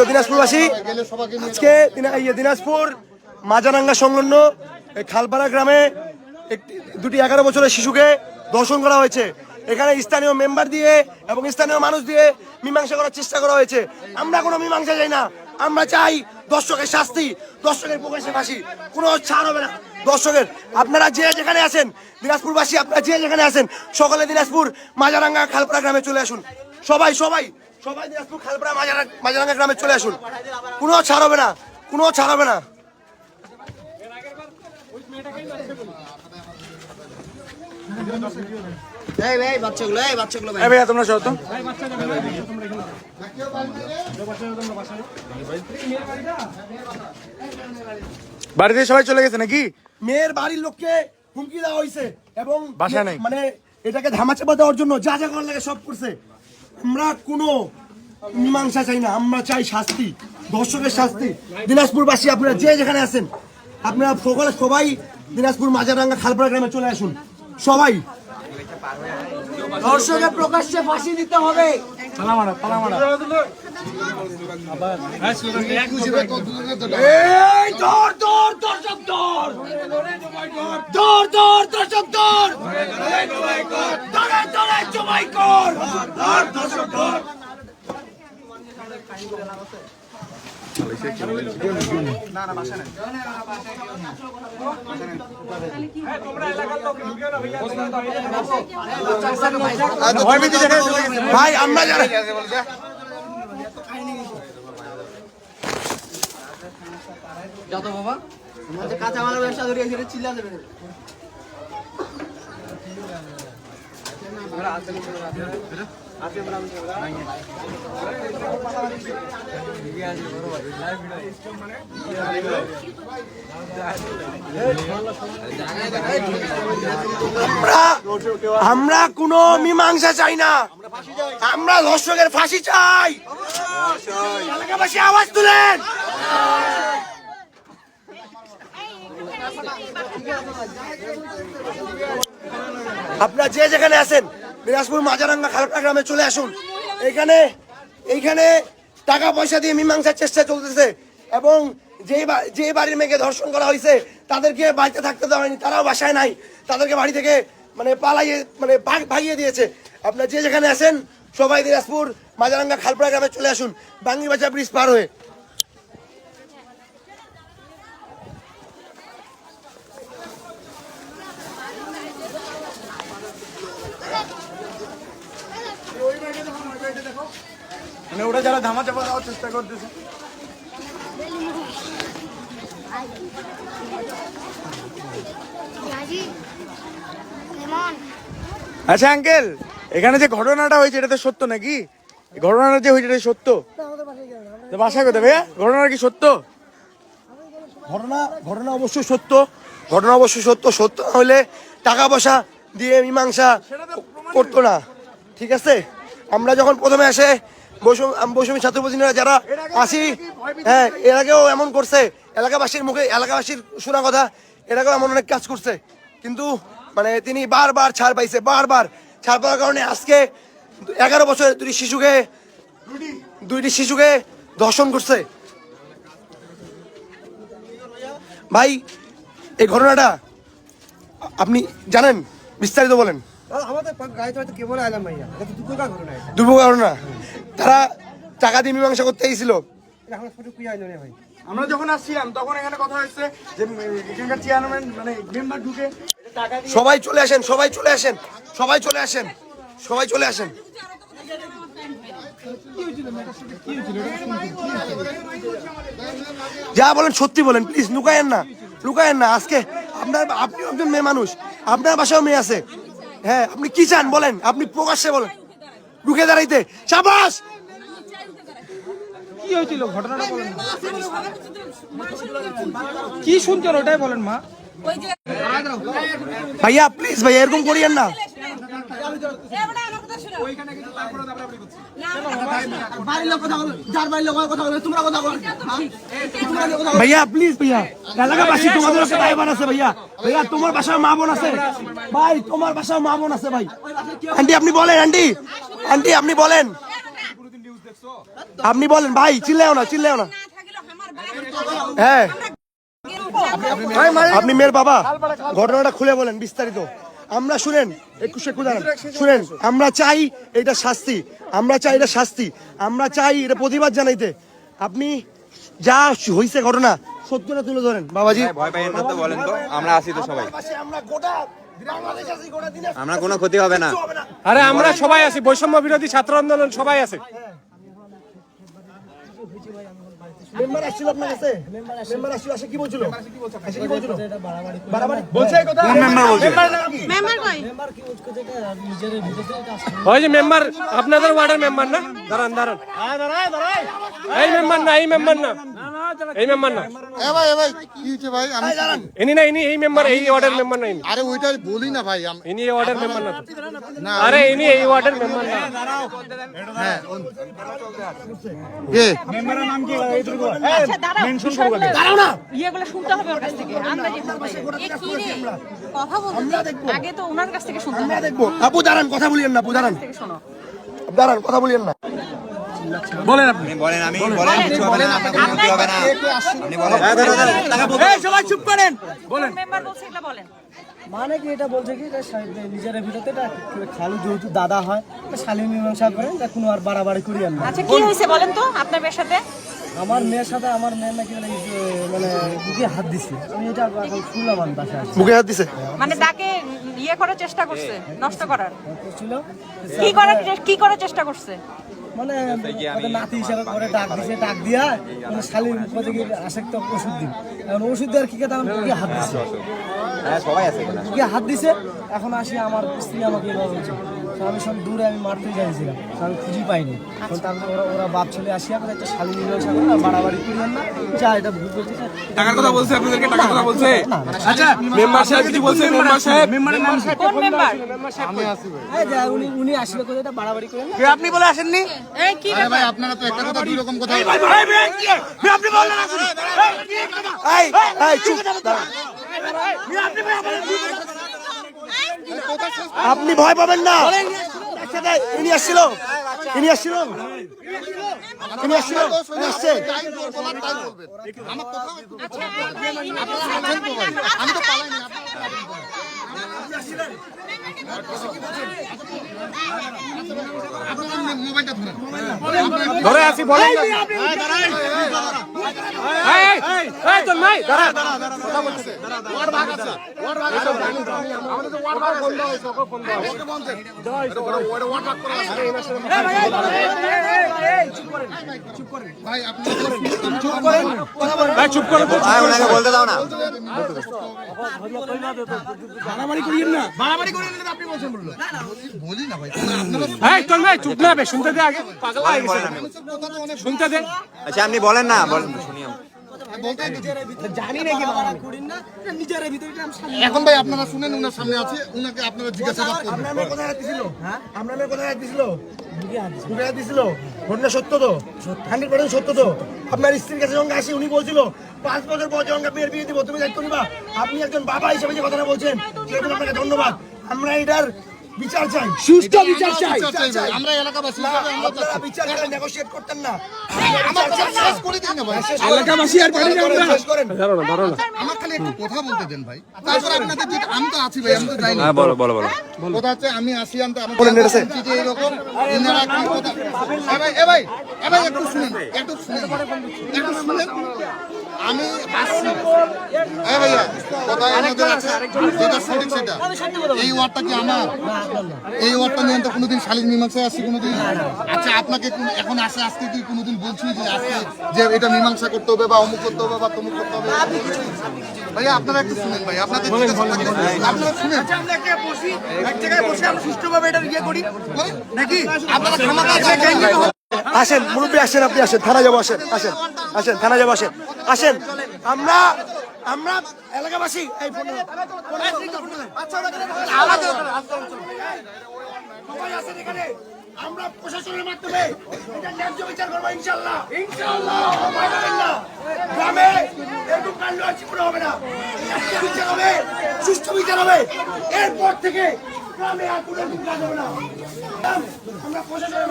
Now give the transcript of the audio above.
দিনাজপুরবাসী, আজকে দিনাজপুর মাঝারাঙ্গা সংলগ্ন খালপাড়া গ্রামে দুটি 11 বছরের শিশুকে ধর্ষণ করা হয়েছে। এখানে স্থানীয় মেম্বার দিয়ে এবং স্থানীয় মানুষ দিয়ে মীমাংসা করার চেষ্টা করা হয়েছে। আমরা কোনো মীমাংসা চাই না, আমরা চাই দর্শকের শাস্তি, দর্শকের প্রকাশ্যে ফাঁসি, কোনো ছাড় হবে না। দর্শকের আপনারা যে যেখানে আছেন, দিনাজপুরবাসী আপনারা যে যেখানে আছেন, সকলে দিনাজপুর মাঝারাঙ্গা খালপাড়া গ্রামে চলে আসুন। সবাই সবাই সবাই দিনাজপুর খালপাড়া মাঝারাঙ্গা গ্রামে চলে আসুন। কোনো ছাড় হবে না, কোনো ছাড় হবে না। তোমরা সব তো বাড়িতে সবাই চলে গেছে নাকি? মেয়ের বাড়ির লোককে হুমকি দেওয়া হয়েছে এবং বাসা নাই, মানে এটাকে ধামাচাপা দেওয়ার জন্য যা যা করার লাগে সব করছে। আমরা কোনো মীমাংসা চাই না, আমরা চাই শাস্তি, দর্শকের শাস্তি। দিনাজপুরবাসী আপনারা যে যেখানে আছেন, আপনারা সবাই দিনাজপুর মাঝারাঙ্গা খালপাড়া গ্রামে চলে আসুন। সবাই দর্শকের প্রকাশ্যে ফাঁসি দিতে হবে। ভাই আমরা যারা যত বাবা কাঁচা মালের ব্যবসা ধরে এখানে চিল্লা দেবে। আমরা কোনো মীমাংসা চাই না, আমরা দর্শকের ফাঁসি চাই। এলাকাবাসী আওয়াজ তুলেন। আপনারা যে যেখানে আছেন দিনাজপুর মাঝারাঙ্গা খালপাড়া গ্রামে চলে আসুন। এইখানে টাকা পয়সা দিয়ে মীমাংসার চেষ্টা চলতেছে এবং যে বাড়ির মেয়েকে ধর্ষণ করা হয়েছে তাদেরকে বাড়িতে থাকতে দেওয়া হয়নি, তারাও বাসায় নাই, তাদেরকে বাড়ি থেকে ভাগিয়ে দিয়েছে। আপনারা যে যেখানে আছেন সবাই দিনাজপুর মাঝারাঙ্গা খালপাড়া গ্রামে চলে আসুন, বাঙ্গিরবাজার ব্রিজ পার হয়ে। মানে ওরা যারা ধামাচাপা দেওয়ার চেষ্টা করতেছে। আচ্ছা আঙ্কেল, এখানে যে ঘটনাটা হয়েছে এটা তো সত্য নাকি? ঘটনাটা যে হয়েছে এটা সত্য? বাসা কোথায় ভাইয়া? ঘটনাটা কি সত্য? ঘটনা অবশ্যই সত্য, ঘটনা অবশ্যই সত্য। সত্য না হলে টাকা পয়সা দিয়ে মীমাংসা করতো না, ঠিক আছে? আমরা যখন প্রথমে আসে বৈষম্য ছাত্র প্রতিনিধিরা যারা আসি, হ্যাঁ এর আগেও এমন করছে, এলাকাবাসীর মুখে এলাকাবাসীর শোনা কথা, এর আগেও এমন অনেক কাজ করছে, কিন্তু মানে তিনি বারবার ছাড় পাইছে, বারবার ছাড় পাওয়ার কারণে আজকে 11 বছরের দুইটি শিশুকে ধর্ষণ করছে। ভাই এই ঘটনাটা আপনি জানেন, বিস্তারিত বলেন। দুর্ভোগ ঘটনা, তারা টাকা দিয়ে মীমাংসা করতে এসেছিল। আমরা যখন আসছিলাম তখন এখানে কথা হয়েছে যে এখানকার চেয়ারম্যান মানে মেম্বার ঢুকে সবাই চলে আসেন, সবাই চলে আসেন, সবাই চলে আসেন, সবাই চলে আসেন। যা বলেন সত্যি বলেন, প্লিজ লুকায়েন না, লুকায়েন না। আজকে আপনি একজন মেয়ে মানুষ, আপনার বাসাও মেয়ে আছে, হ্যাঁ আপনি কি চান বলেন, আপনি প্রকাশ্যে বলেন, রুখে দাঁড়াইতে। শাবাশ। কি হয়েছিল ঘটনাটা বলেন, কি শুনছেন ওটাই বলেন মা। ভাইয়া প্লিজ ভাইয়া এরকম করিয়েন না। ভাইয়া প্লিজ ভাইয়া, এলাকাবাসী তোমাদের কাছে দায়ভার আছে ভাইয়া। ভাইয়া তোমার বাসায় মা বোন আছে ভাই, তোমার বাসায় মা বোন আছে ভাই। আন্টি আপনি বলেন, আন্টি আন্টি আপনি বলেন। আপনি বলেন ভাই, চিল্লাও না, চিল্লাও না। হ্যাঁ, আপনি মেয়ের বাবা, ঘটনাটা খুলে বলেন বিস্তারিত। আমরা শুনেন, একটু দাঁড়ান, শুনেন। আমরা চাই এটা শাস্তি, আমরা চাই এটা শাস্তি, আমরা চাই এটা প্রতিবাদ জানাইতে। আপনি যা হয়েছে ঘটনা সত্যটা তুলে ধরেন বাবাজি। ভয় পাইয়েন না তো, বলেন তো, আমরা আছি তো সবাই, আমরা গোটা বাংলাদেশ আছি, গোটা দিনে আমরা কোনো ক্ষতি হবে না। আরে আমরা সবাই আছি, বৈষম্য বিরোধী ছাত্র আন্দোলন সবাই আছে। মেম্বার আসছিল আপনার কাছে? মেম্বার আসছিল, আসে কি বলছিল? আসে কি বলছিল? বাড়াবাড়ি বলছে এই কথা? কোন মেম্বার বলছে? মেম্বার কই? ওই যে মেম্বার, আপনাদের ওয়ার্ডের মেম্বার না? দাঁড়ান দাঁড়ান, এই মেম্বার না, এই মেম্বার না, এই মেম্বার না, ভাই কি হয়েছে ভাই? আমি ইনি না, ইনি এই মেম্বার, এই ওয়ার্ডের মেম্বার না ইনি। আরে ওইটা বলি না ভাই, ইনি এই ওয়ার্ডের মেম্বার না তো। আরে ইনি এই ওয়ার্ডের মেম্বার না। হ্যাঁ কে আচ্ছা দাঁড়াও না, ইয়েগুলো শুনতে হবে ওর কাছ থেকে। আমরা কি কি রে কথা বলতে আগে তো ওনার কাছ থেকে শুনতে হবে। দেখবো। আপু দাঁড়ান, কথা বলিয়েন না, আপু দাঁড়ান, শোনো, দাঁড়ান, কথা বলিয়েন না। বলেন আপনি। বলেন, আমি বলেন, কিছু হবে না, আপনার কোনো ক্ষতি হবে না, আপনি বলেন। বলেন। মেম্বার বলছে এগুলো বলেন। মানে কি এটা বলছে কি যে নিজের ভিতরে এটা খালু যেহেতু দাদা হয় শালী মীমাংসা করেন, কোনো আর বাড়াবাড়ি করি আমরা। আচ্ছা কি হয়েছে বলেন তো আপনার মেয়ের সাথে? আমার মেয়ের সাথে আমার মেয়ের নাকি মানে বুকে হাত দিছে। আমি এটা এখন শুনলাম, আমার বাসায় আসছে মুখে হাত দিছে? মানে তাকে ইয়ে করার চেষ্টা করছে, নষ্ট করার। ছিল কি করার চেষ্টা করছে? মানে ওদের নাতি হিসাবে করে ডাক দিছে, ডাক দিয়া মানে শালীর মধ্যে কি আসে একটা ওষুধ দিন। এখন ওষুধ দেওয়ার কি কথা, আমার বুকে হাত দিছে, হ্যাঁ সবাই আছে এখানে। বুকে হাত দিছে। এখন আসি আমার স্ত্রী আমাকে এবার বলছে, তো আমি সব দূরে আমি মারতে চাইছিলাম, তো আমি খুঁজে পাইনি। তারপর ওরা বাপ ছেলে আসিয়া করে একটা শালী মীমাংসা করে না, বাড়াবাড়ি করিয়েন না, যা এটা ভুল করছে। টাকার কথা বলছে, আপনাদেরকে টাকার কথা বলছে? না আচ্ছা, মেম্বার সাহেব কিছু বলছে? মেম্বার সাহেব, মেম্বারের নাম কোন মেম্বার? এই যে উনি আসলে করে এটা বাড়াবাড়ি করেন না। আপনি বলে আসেননি? এই কি আরে ভাই আপনারা তো একটা কথা দুই রকম কথা এই, এই, চুপ, দাঁড়ান। আপনি ভয় পাবেন না, ইনি আসছিল, ইনি আসছিল, ইনি আসছিল, ইনি আসছে। তাই বলার তাই বলবেন। আমার কথা আচ্ছা আমি তো পালাইনি, আপনারা মোবাইলটা ধরেন। ধরে আছি, বলেন না। এই, এই, তোর নাই, দাঁড়া। ভাই আপনি এই, চুপ করে তো। ভাই, ওনাকে বলতে দাও না। বলি না ভাই, এই, তোর নাই, চুপ না বে, শুনতে দে আগে, পাগল হয়ে গেছে। শুনতে দে। আচ্ছা আপনি বলেন না, বলেন, শুনি আমি। এখন ভাই আপনারা শুনেন, উনার সামনে আছে, উনাকে আপনারা জিজ্ঞাসাবাদ করবেন। আপনার মেয়ে কোথায় হাত দিছিল? আপনার মেয়ে কোথায় হাত দিছিল? বুকে হাত দিছিল? ঘটনা সত্য তো? 100% সত্য তো? আপনার স্ত্রীর কাছে যখন আসি, উনি বলছিল 5 বছর পর যখন মেয়ের বিয়ে দিব তুমি দায়িত্ব নিবা। আপনি একজন বাবা হিসেবে যে কথাটা বলছেন, সেজন্য আপনাকে ধন্যবাদ। আমরা এটার বিচার চাই, সুষ্ঠু বিচার চাই। ভাই, আমরা এলাকাবাসী হিসেবে আমরা আপনারা বিচার করে নেগোশিয়েট করতেন না। আমার কথা শেষ করে দিন না ভাই। এলাকাবাসী আর পারি না আমরা। শেষ করেন। ধরো না, ধরো না। আমার খালি একটু কথা বলতে দেন ভাই। তারপর আপনাদের যেটা, আমি তো আছি ভাই, আমি তো যাইনি। হ্যাঁ বলো বলো বলো। কথা হচ্ছে আমি আসি, আনতে আমার বলেন, এটা আছে। যে এরকম ইনারা কি কথা। এ ভাই একটু শুনেন, একটু শুনেন, একটু শুনেন। আমি আসছি, ভাইয়া কথা আমাদের আছে, যেটা সঠিক সেটা। এই ওয়ার্ডটা কি আমার? এই ওয়ার্ডটা নিয়ে তো কোনোদিন শালীন মীমাংসায় আসছি কোনোদিন? আচ্ছা আপনাকে এখন আসে, আজকে কি কোনোদিন বলছি যে আজকে যে এটা মীমাংসা করতে হবে বা অমুক করতে হবে বা তমুক করতে হবে? ভাইয়া আপনারা একটু শুনেন ভাই, আপনাদের জিজ্ঞাসা থাকলে আপনারা শুনেন। আপনারা ক্ষমতা আছে। আসেন মুরব্বী, আসেন, আপনি আসেন, থানা যাবো, আসেন, আসেন, আসেন, থানা যাবো, আসেন, আসেন। আমরা আমরা এলাকাবাসী, এই ফোন সবাই আছেন এখানে। আমরা প্রশাসনের মাধ্যমে এটা ন্যায্য বিচার করবো ইনশাআল্লাহ, ইনশাআল্লাহ। ভয় পাবেন না, গ্রামে এরকম কাণ্ড আর জীবনে হবে না। ন্যায্য বিচার হবে, সুষ্ঠু বিচার হবে। এরপর থেকে গ্রামে আর কোনো এরকম কাজ হবে না। আমরা প্রশাসনের